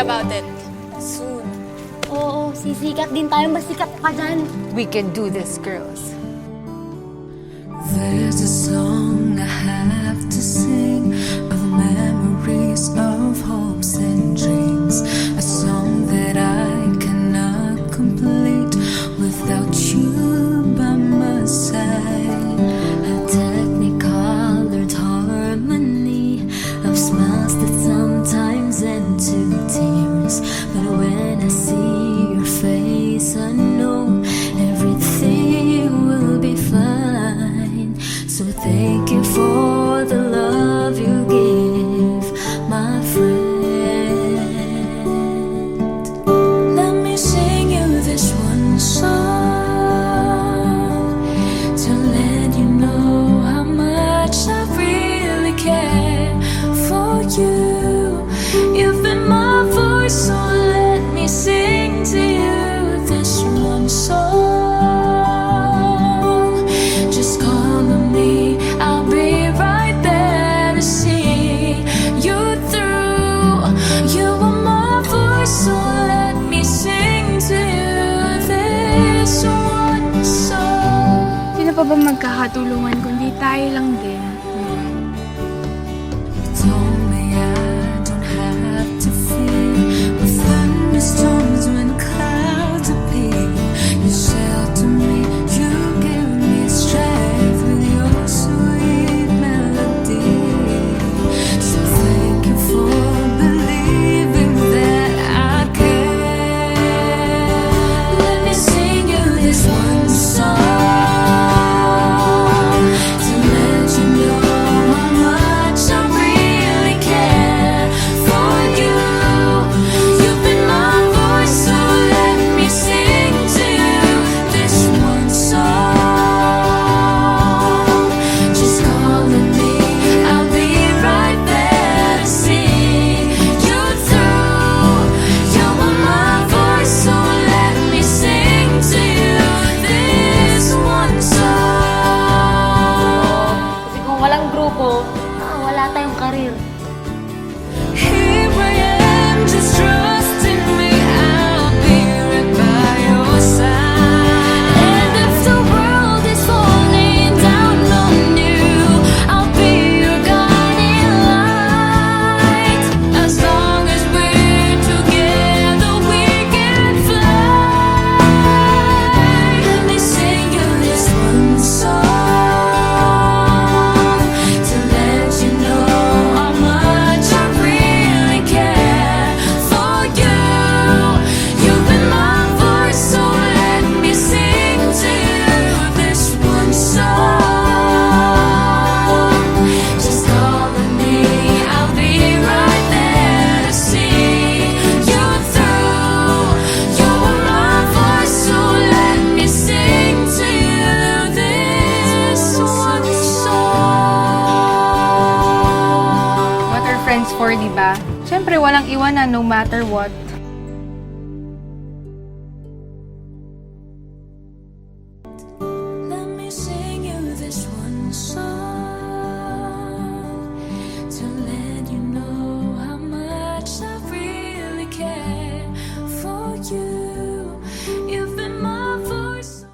about it. Soon. Oo, sisikat din tayo. Masikat ka dyan. We can do this, girls. There's a song I have to sing of memories of hopes and dreams. A song that I cannot complete without you by my side. A technicolored harmony of smiles that sometimes end to tears. But when I see your face, I know everything will be fine. So thank you for the love you give, my friend. Let me sing you this one song to let you know how much I really care for you. You've been my voice, so let me sing to you this one song. Just call on me, I'll be right there to see you through. You are my voice, so let me sing to you this one song. Sino pa ba magkakatulungan kundi tayo lang din? You told me I don't have to fear the thunderstorms when clouds appear. You shelter me, you give me strength with your sweet melody. So thank you for believing that I care. Let me sing you this one song to let you know how much I really care for you. You've been my voice, so let me sing to you this one song. Just call on me, I'll be right there to see you through. You are my voice, so let me sing to you this one song. Kasi kung walang grupo, wala tayong karir. Here I am, just trusting me, I'll be right by your side. And if the world is falling down on you, I'll be your guiding light. As long as we're together, we can fly. Let me sing you this one song to let you know how much I really care for you. You've been my voice, so let me sing to you this one song. Just call on me, I'll be right there to see you through. You are my voice, so let me sing to you this one song. What are friends for, di ba? Siyempre, walang iwanan no matter what. Let me sing you this one song to let you know how much I really care for you. You've been my voice.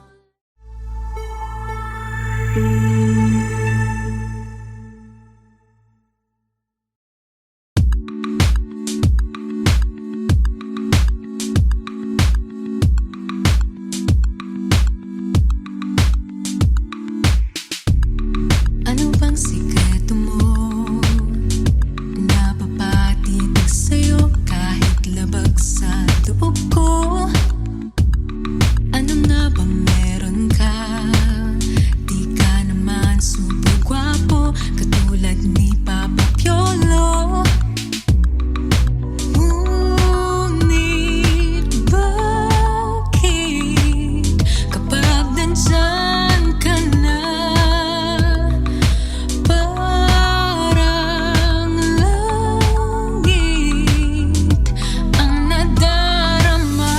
Ano bang sikreto mo? Napapatitig sa'yo kahit labag sa tuog ko. Ano nga bang meron ka? Di ka naman super gwapo katulad ni Papa Piolo. Ngunit bakit kapag nandyan ka na, parang langit ang nadarama?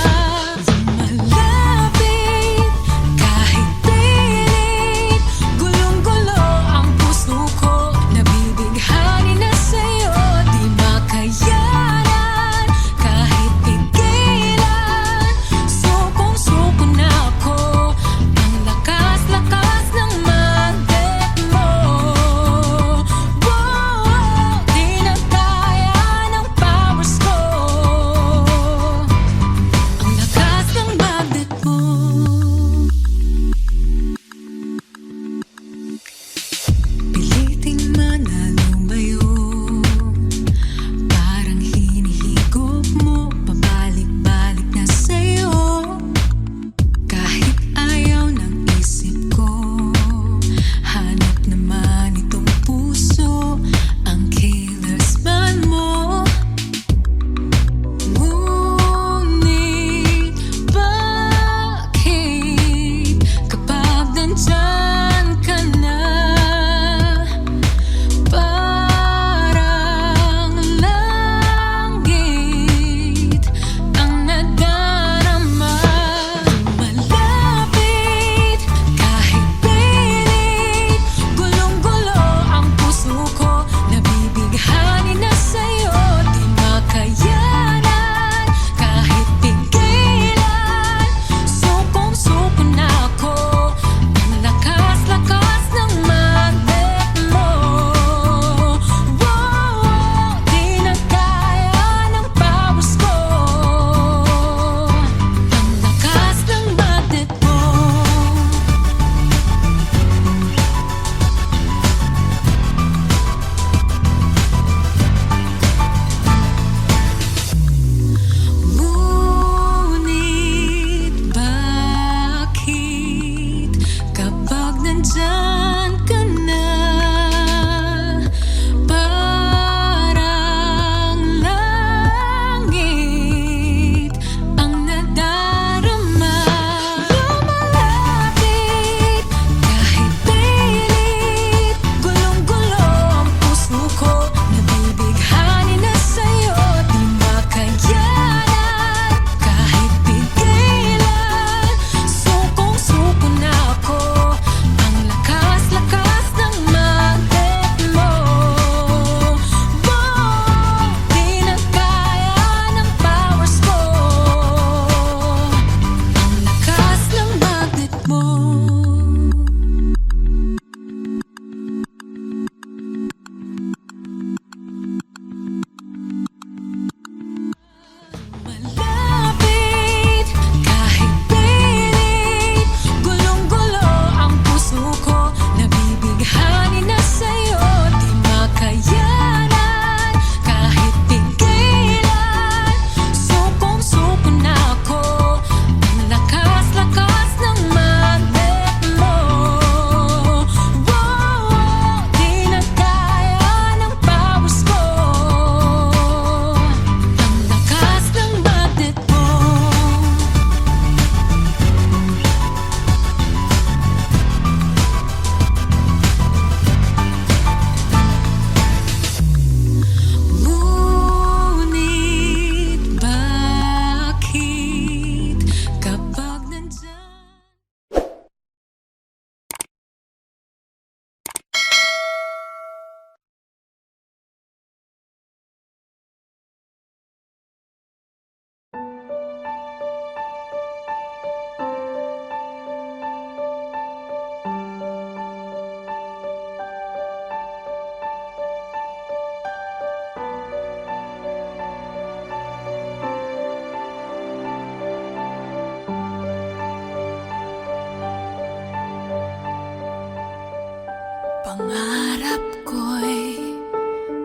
Pangarap ko'y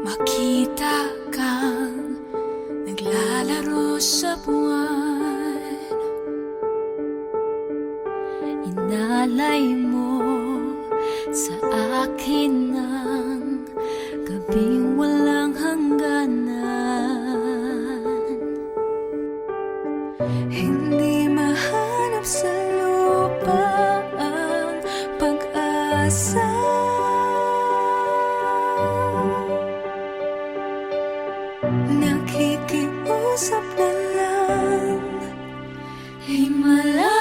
makita kang naglalaro sa buwan. Inalay mo sa akin ng gabing walang hangganan. Hindi mahanap sa lupa ang pag-asa. Nakikiusap na lang, himala,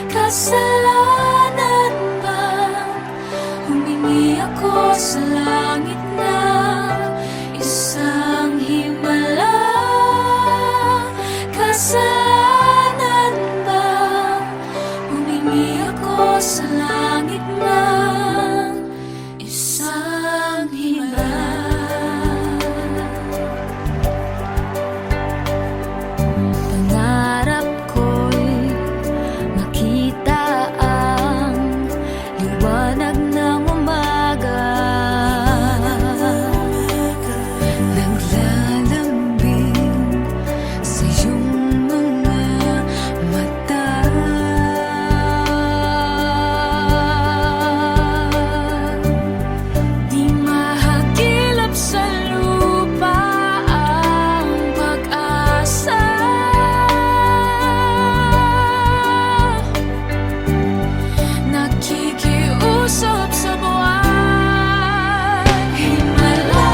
kasalanan ba? Humingi ako sa langit na isang himala. Kasalanan ba? Humingi ako sa langit na isang himala. Pangarap ko'y makita ang liwanag ng umaga. Naglalambing sa iyong mga mata. Di mahagilap sa lupa ang pag-asa. Nakikiusap sa buwan, himala,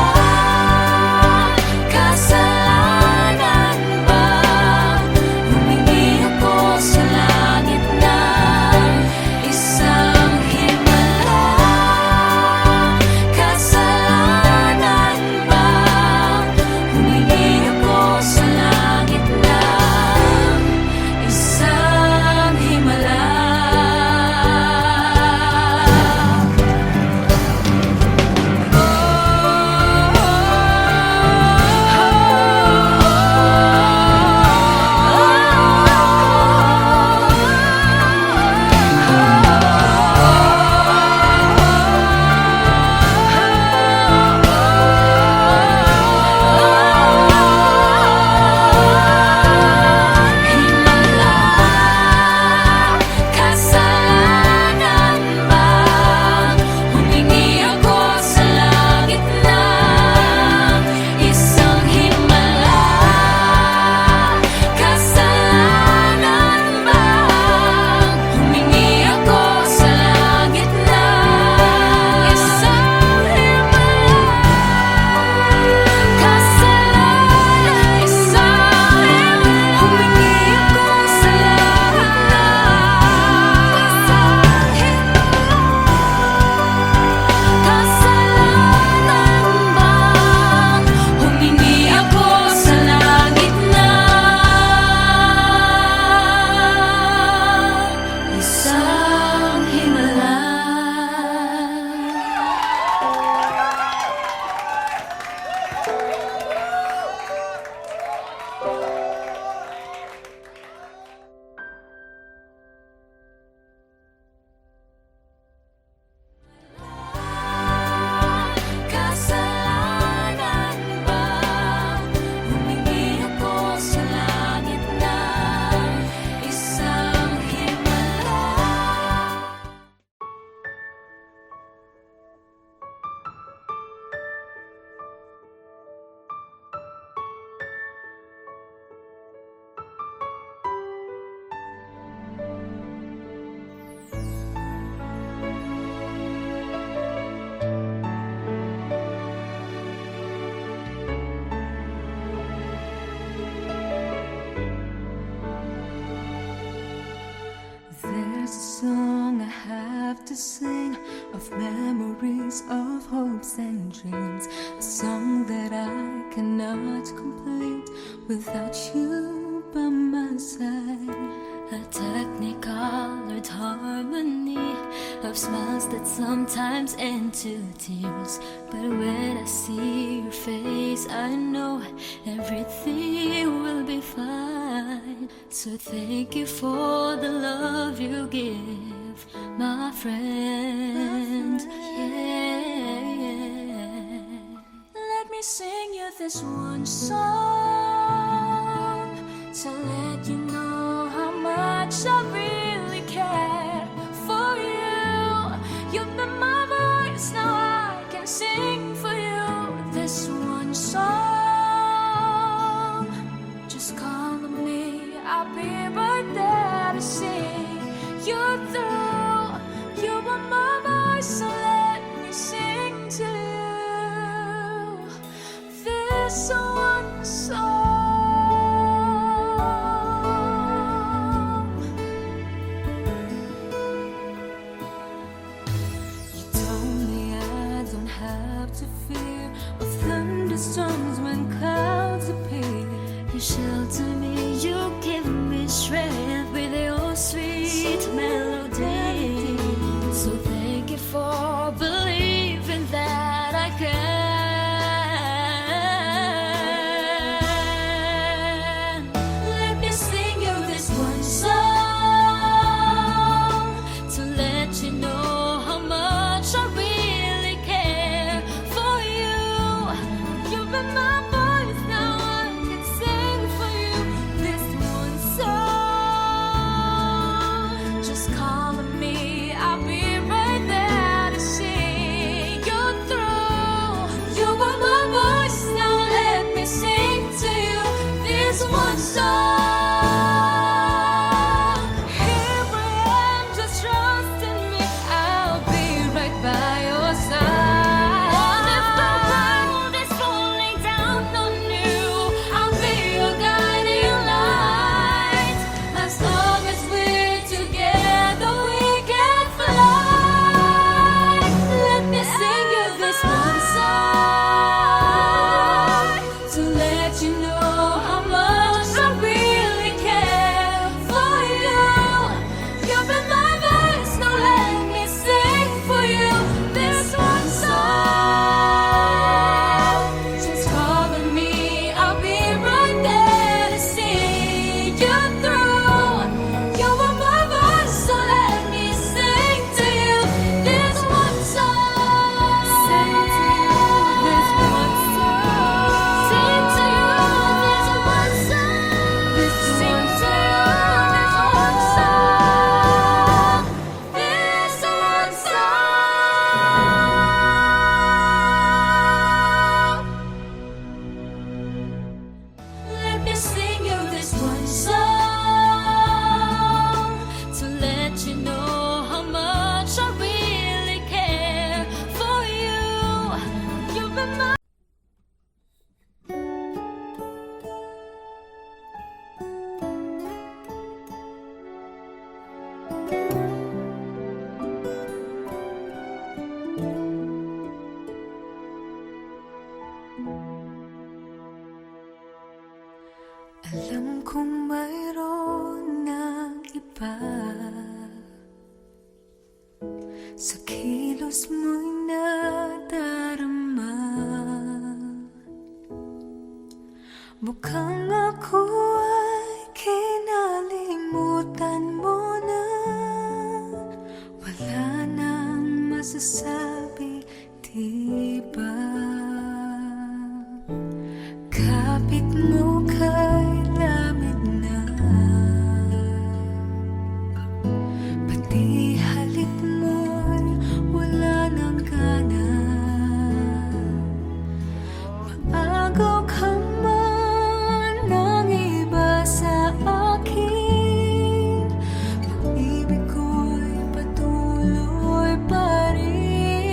kasalanan ba? Humingi ako sa langit na isang himala. Kasalanan ba? Humingi ako sa langit na isang himala. Kasalanan ba? Humingi ako sa langit na isang himala. Kasalanan ba? Humingi ako sa langit na isang himala. Kasalanan, isang himala. Humingi ako sa langit na isang himala. Kasalanan ba? Humingi ako sa langit na isang himala. Kasalanan ba? Humingi ako sa langit na isang himala. There's a song I have to sing of memories of hopes and dreams, a song that I cannot complete without you by my side. A technicolored harmony of smiles that sometimes end to tears, but when I see your face I know everything will be fine. So thank you for the love you give. with my friend. Yeah. Let me sing you this one song to let you know how much I really care for you. You've been my voice, now I can sing for you this one song. Just call on me, I'll be right there to see you through. You are my voice, so let me sing to you this one song. You told me I don't have to fear of thunderstorms when clouds appear. You shelter me, you give me strength with your sweet melody. So thank you for believing that I can. Let me sing you this one song to let you know how much I really care for you. You've been my voice, now I can sing for you this one song. Just call on me, I'll be right there to see you through. You are my voice, now let me sing to you this one song. Here I am, just trust in me, I'll be right by your side. If the world is falling down on you, I'll be your guiding light. As long as we're together, we can fly. Let me sing you this one song to let you know how much I really care for you. You've been my voice, now let me sing for you this one song. Just call on me, I'll be right there to see you through. You are my voice, so let me sing to you this one song. Sing to you this one song. Sing to you this one song. Sing to you this one song. This one song. Let me sing you this one song to let you know how much I really care for you. You've been my Alam kong mayroon ng iba sa kilos mo'y nadarama. Mukhang ako ay kinalimutan mo na. Wala nang masasabi, di ba? Kapit mo kay lamig na, pati halik mo'y wala nang gana. Maagaw ka man ng iba sa akin, pag-ibig ko'y patuloy pa rin.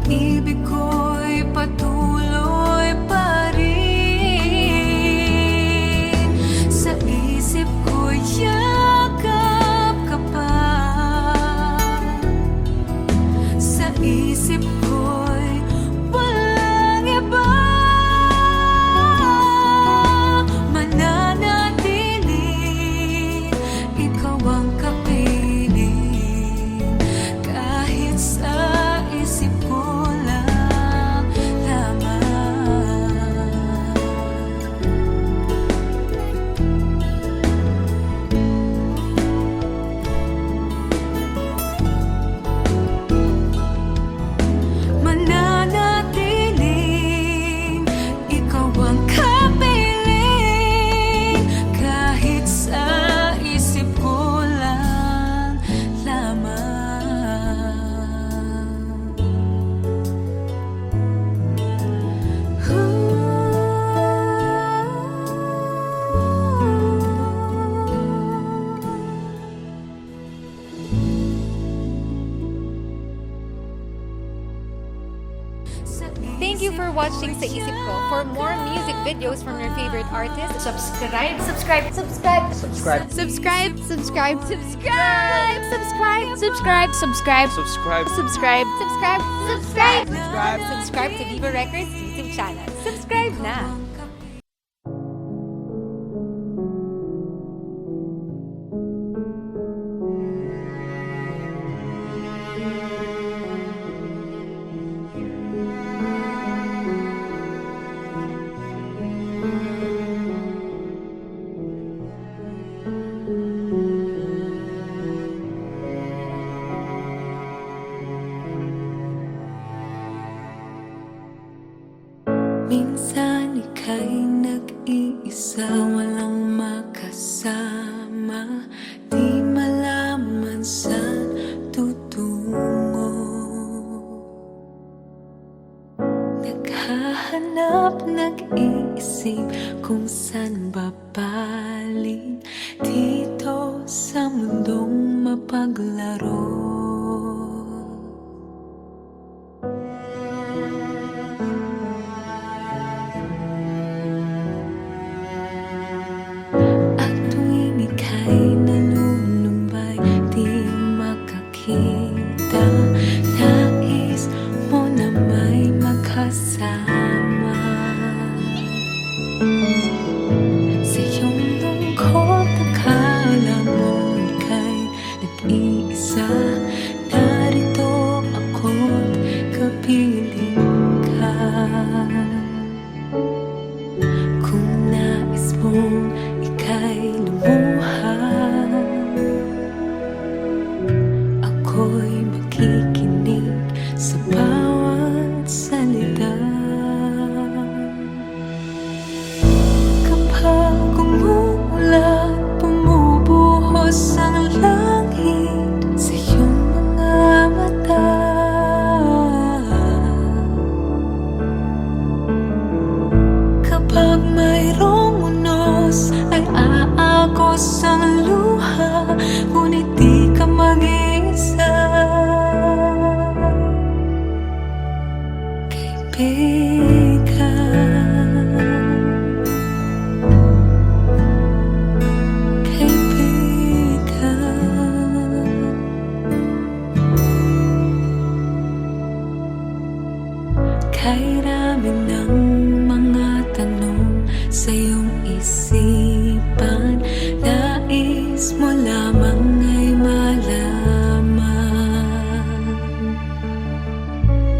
pag-ibig ko'y patuloy pa rin. Sa isip ko'y yakap ka pa. Sa isip ko'y walang iba. Mananatili, ikaw ang kapiling. Kahit sa isip ko lang lamang. Mananatiling, ikaw ang kapiling. Kahit sa isip ko lang lamang. Thank you for watching Sa Isip Ko. For more music videos from your favorite artists, subscribe. Subscribe! Subscribe. Subscribe. Subscribe. Subscribe. Subscribe. Subscribe. Subscribe. Subscribe. Subscribe. Subscribe. Subscribe. Subscribe. Subscribe. Subscribe to Viva Records YouTube channel. Subscribe na. Minsan ika'y nag-iisa, walang makasama, di malaman saan tutungo. Naghahanap, nag-iisip kung saan babaling dito sa mundong mapaglaro. At tuwing ika'y nalulumbay, di makakita, nais mo na may makasama. Sa iyong lungkot, akala mo ika'y nag-iisa. Narito ako't kapiling ka. Kung nais mong ika'y lumuha, ako'y makikinig sa bawat salita. Kapag umuulan, bumubuhos ang langit sa iyong mga mata. Kapag mayroong unos, ay aagos ang luha, ngunit di ka mag-iisa. Kaibigan, kaibigan, kay rami ng mga tanong sa iyong isipan, nais mo lamang ay malaman.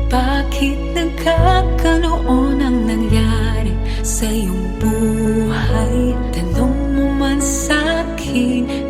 Bakit nagkaganoon ang nangyari sa iyong buhay? Tanong mo man sa'kin,